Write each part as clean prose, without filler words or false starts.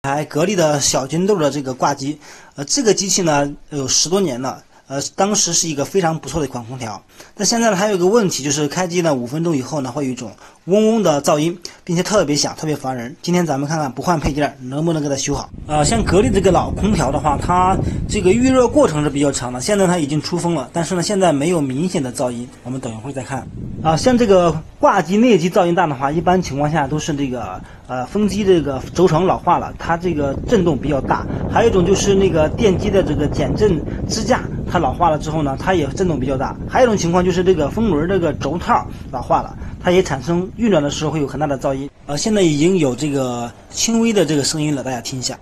台格力的小金豆的这个挂机，这个机器呢有10多年了，当时是一个非常不错的一款空调。但现在呢，还有一个问题，就是开机呢5分钟以后呢，会有一种嗡嗡的噪音，并且特别响，特别烦人。今天咱们看看不换配件能不能给它修好。像格力这个老空调的话，它这个预热过程是比较长的。现在它已经出风了，但是呢，现在没有明显的噪音。我们等一会儿再看。像这个挂机内机噪音大的话，一般情况下都是这个风机这个轴承老化了，它这个震动比较大。还有一种就是那个电机的这个减震支架，它老化了之后呢，它也震动比较大。还有一种情况就是这个风轮这个轴套老化了，它也产生运转的时候会有很大的噪音。现在已经有这个轻微的这个声音了，大家听一下。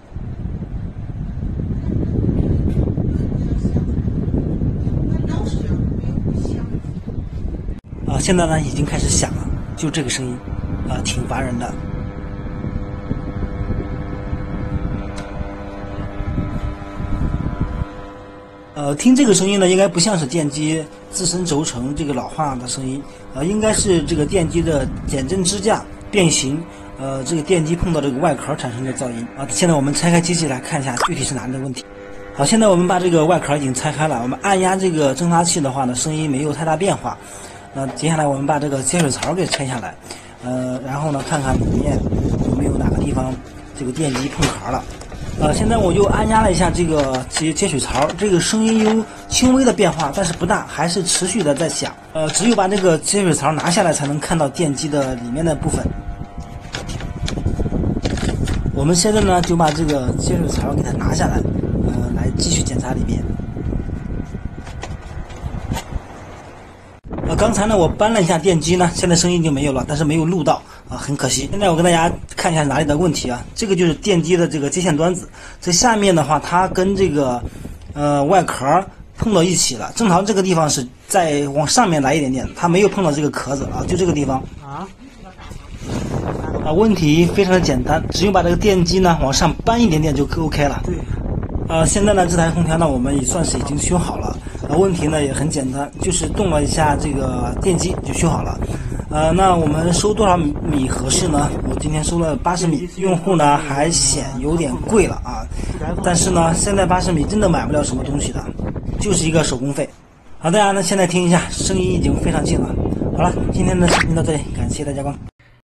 现在呢已经开始响了，就这个声音，挺烦人的。听这个声音呢，应该不像是电机自身轴承这个老化的声音，应该是这个电机的减震支架变形，这个电机碰到这个外壳产生的噪音。现在我们拆开机器来看一下具体是哪里的问题。好，现在我们把这个外壳已经拆开了，我们按压这个蒸发器的话呢，声音没有太大变化。那接下来我们把这个接水槽给拆下来，然后呢看看里面有没有哪个地方这个电机碰壳了。现在我就按压了一下这个接水槽，这个声音有轻微的变化，但是不大，还是持续的在响。只有把这个接水槽拿下来，才能看到电机的里面的部分。我们现在呢就把这个接水槽给它拿下来，来继续检查里面。刚才呢我搬了一下电机呢，现在声音就没有了，但是没有录到很可惜。现在我跟大家看一下哪里的问题啊？这个就是电机的这个接线端子，这下面的话它跟这个外壳碰到一起了，正常这个地方是再往上面来一点点，它没有碰到这个壳子啊，就这个地方问题非常的简单，只用把这个电机呢往上搬一点点就 OK 了。对。现在呢这台空调呢我们也算是已经修好了，问题呢也很简单，就是动了一下这个电机就修好了。那我们收多少米合适呢？我今天收了80米，用户呢还嫌有点贵了啊，但是呢现在80米真的买不了什么东西的，就是一个手工费。好，大家呢现在听一下，声音已经非常近了。好了，今天的视频到这里，感谢大家观看。